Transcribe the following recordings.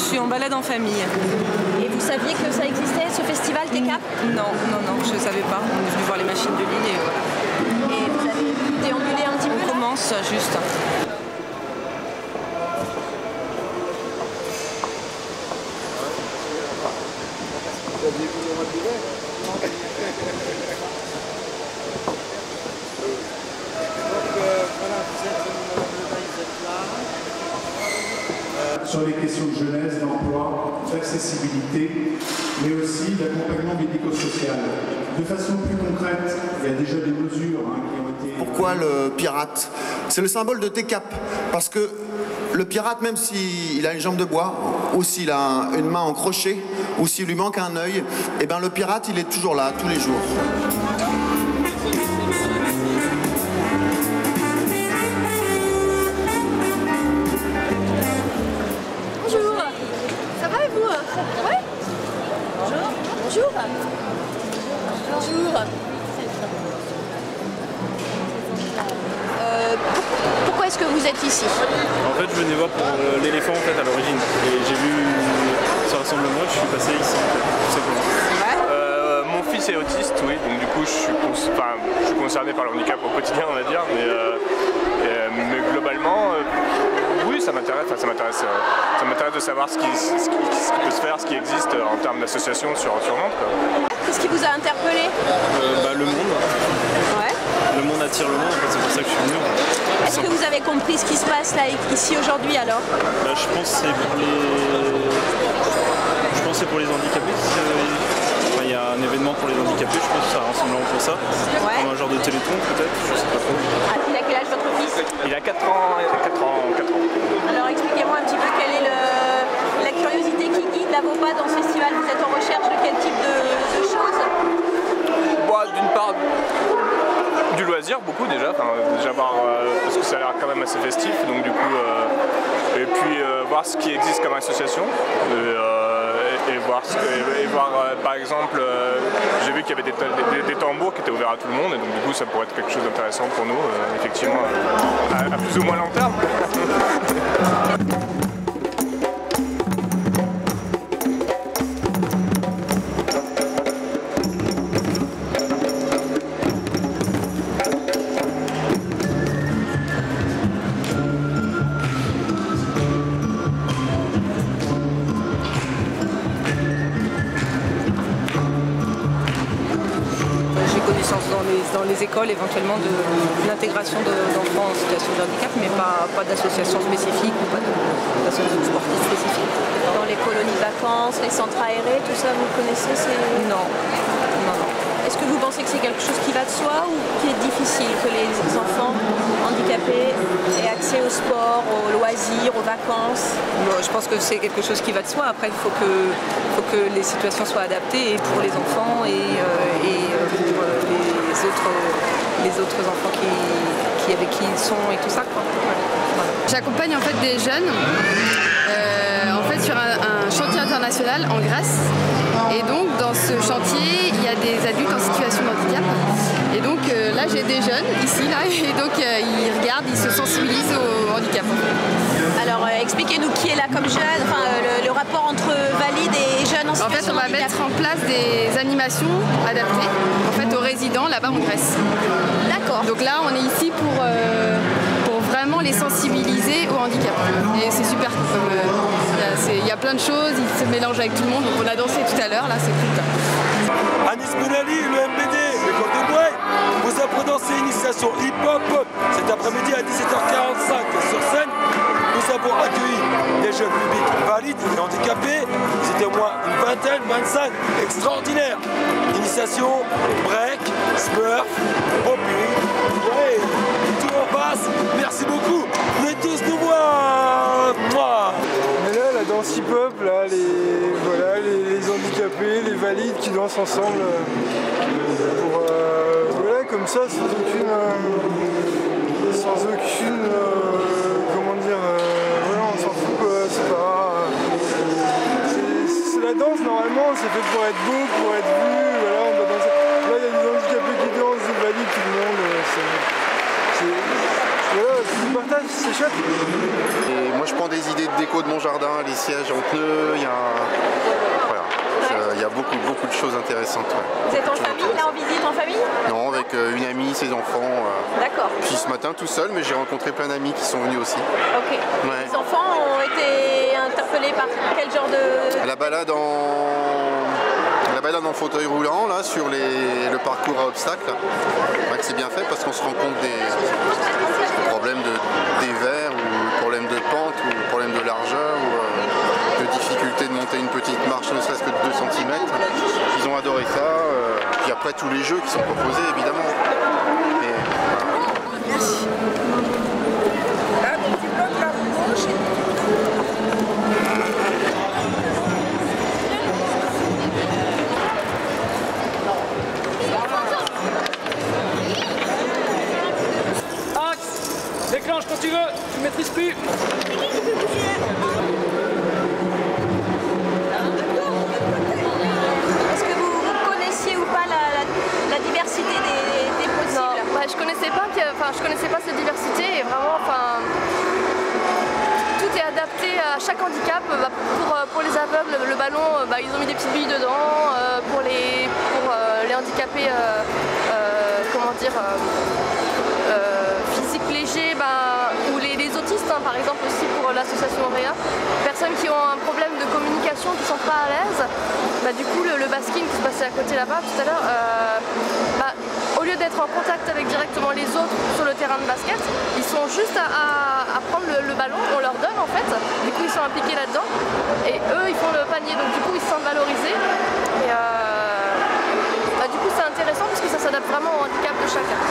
suis en balade en famille. Et vous saviez que ça existait, ce festival TCAP? Non, je ne savais pas. On est venu voir les machines de Lille et voilà. Et vous avez déambulé un petit peu? On commence juste. Sur les questions de jeunesse, d'emploi, d'accessibilité, mais aussi d'accompagnement médico-social. De façon plus concrète, il y a déjà des mesures qui ont été... Pourquoi le pirate? C'est le symbole de TCAP, parce que le pirate, même s'il a une jambe de bois, ou s'il a une main en crochet, ou s'il lui manque un œil, eh ben le pirate, il est toujours là, tous les jours. Bonjour. Ça va et vous? Ouais. Bonjour. Bonjour. Bonjour. Pourquoi est-ce que vous êtes ici? En fait, je venais voir pour l'éléphant en fait, à l'origine. Et j'ai vu ce rassemblement, je suis passé ici, tout simplement. Mon fils est autiste, oui, donc du coup je suis concerné par le handicap au quotidien, on va dire, mais globalement, oui, ça m'intéresse de savoir ce qui peut se faire, ce qui existe en termes d'associations sur Nantes. Qu'est-ce qui vous a interpellé? Le monde. Ouais. Le monde attire le monde, en fait, c'est pour ça que je suis venu. Est-ce que vous avez compris ce qui se passe là ici aujourd'hui alors? Je pense que c'est pour les handicapés. Il y a un événement pour les handicapés, je pense que c'est un rassemblement pour ça. Ouais. Comme un genre de téléthon peut-être, je sais pas trop. Il a quel âge votre fils? Il a 4 ans. Alors expliquez-moi un petit peu quelle est la curiosité qui guide la vos pas dans ce festival. Vous êtes en recherche de quel type de choses? D'une part, du loisir, beaucoup déjà, parce que ça a l'air quand même assez festif, donc du coup, et puis voir ce qui existe comme association, et voir par exemple, j'ai vu qu'il y avait des tambours qui étaient ouverts à tout le monde, et donc du coup ça pourrait être quelque chose d'intéressant pour nous, effectivement, à plus ou moins long terme. Dans les écoles éventuellement de l'intégration d'enfants en situation de handicap, mais pas d'association spécifique ou pas d'association sportive spécifique. Dans les colonies de vacances, les centres aérés, tout ça, vous connaissez? Non. Est-ce que vous pensez que c'est quelque chose qui va de soi ou qui est difficile que les enfants handicapés aient accès au sport, aux loisirs, aux vacances? Je pense que c'est quelque chose qui va de soi. Après, il faut que les situations soient adaptées et pour les enfants et pour les autres enfants avec qui ils sont et tout ça, quoi. Voilà. J'accompagne en fait des jeunes sur un chantier international en Grèce. Et donc dans ce chantier, il y a des adultes en situation de handicap. Et donc là j'ai des jeunes ici et donc ils regardent, ils se sensibilisent au handicap. Alors expliquez-nous qui est là comme jeune, le rapport entre valides et jeunes en situation de handicap. En fait on va mettre en place des animations adaptées aux résidents là-bas en Grèce. D'accord. Donc là on est ici pour vraiment les sensibiliser au handicap. Et c'est super. Il y a plein de choses, ils se mélangent avec tout le monde. Donc on a dansé tout à l'heure, là c'est cool. Anis Benali, le MBD, l'école de Boué, vous apprenez danser initiation hip-hop cet après-midi à 17h45 sur scène. Nous avons accueilli des jeunes publics valides et handicapés. C'était au moins une vingtaine, 25, extraordinaire. Initiation, break, smurf, popping, ouais, tout en passe. Merci beaucoup. Venez tous nous voir. Mais là, la danse hip-hop, là, les handicapés, les valides qui dansent ensemble comme ça, sans aucune comment dire, on s'en fout quoi, c'est la danse normalement, c'est fait pour être beau, pour être vu, on doit danser. Là il y a des handicapés qui dansent, des valides, tout le monde, voilà, c'est du partage, c'est chouette. Et moi je prends des idées de déco de mon jardin, les sièges en pneus, il y a voilà. Il y a beaucoup de choses intéressantes. Ouais. Vous êtes en famille, là, en visite en famille? Non, avec une amie, ses enfants. D'accord. Puis ce matin tout seul, mais j'ai rencontré plein d'amis qui sont venus aussi. Ok. Ouais. Les enfants ont été interpellés par quel genre de... La balade en fauteuil roulant, là, sur le parcours à obstacles, c'est bien fait parce qu'on se rend compte des problèmes des verres, ou problèmes de pente, ou problèmes de largeur, ou de difficulté de monter une petite marche, ne serait-ce que de 2 cm. Ils ont adoré ça. Puis après, tous les jeux qui sont proposés, évidemment. Et, voilà. Merci. Déclenche quand tu veux, tu maîtrises plus. Est-ce que vous connaissiez ou pas la diversité des possibles? Non, bah, je connaissais pas cette diversité et vraiment, tout est adapté à chaque handicap. Pour les aveugles, le ballon, ils ont mis des petites billes dedans. Pour les handicapés, physiques légers, ou les autistes, par exemple aussi pour l'association Auréa, personnes qui ont un problème de communication, qui sont pas à l'aise, du coup le basking qui se passait à côté là-bas tout à l'heure, au lieu d'être en contact avec directement les autres sur le terrain de basket, ils sont juste à prendre le ballon, on leur donne en fait, du coup ils sont impliqués là-dedans, et eux ils font le panier, donc du coup ils se sentent valorisés, et du coup c'est intéressant parce que ça s'adapte vraiment au handicap de chacun.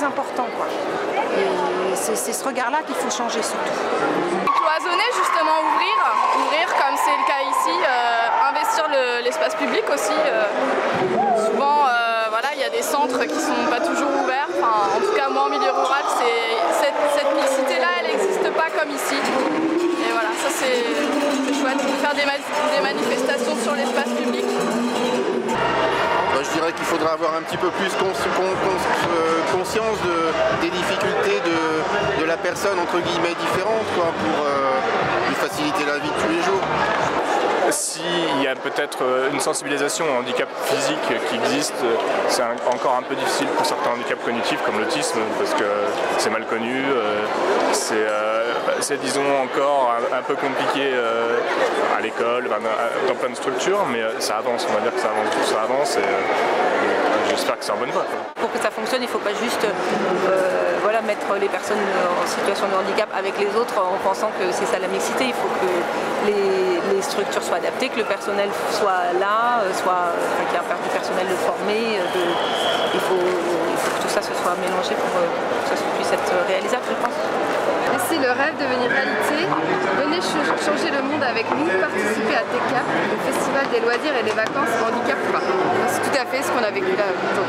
Important, quoi. Et c'est ce regard-là qu'il faut changer surtout. Cloisonner, justement, ouvrir comme c'est le cas ici, investir l'espace public aussi. Souvent, il y a des centres qui sont pas toujours ouverts. En tout cas, moi en milieu rural, cette mixité-là, elle n'existe pas comme ici. Et voilà, ça c'est chouette. Faire des manifestations sur l'espace public. Je dirais qu'il faudra avoir un petit peu plus conscience des difficultés de la personne entre guillemets différente, pour lui faciliter la vie de tous les jours. S'il y a peut-être une sensibilisation au handicap physique qui existe, c'est encore un peu difficile pour certains handicaps cognitifs comme l'autisme parce que c'est mal connu, c'est disons encore un peu compliqué à l'école, dans plein de structures, mais ça avance, on va dire que ça avance et j'espère que c'est en bonne voie. Pour que ça fonctionne, il ne faut pas juste mettre les personnes en situation de handicap avec les autres en pensant que c'est ça la mixité. Il faut que les structures soient adaptées, que le personnel soit là, qu'il y ait du personnel formé. Il faut que tout ça se soit mélangé pour que ça puisse être réalisable, je pense. Laisser le rêve devenir réalité, venez changer le monde avec nous, participer à TECAP, le festival des loisirs et des vacances handicap ou pas. C'est tout à fait ce qu'on a vécu là aujourd'hui.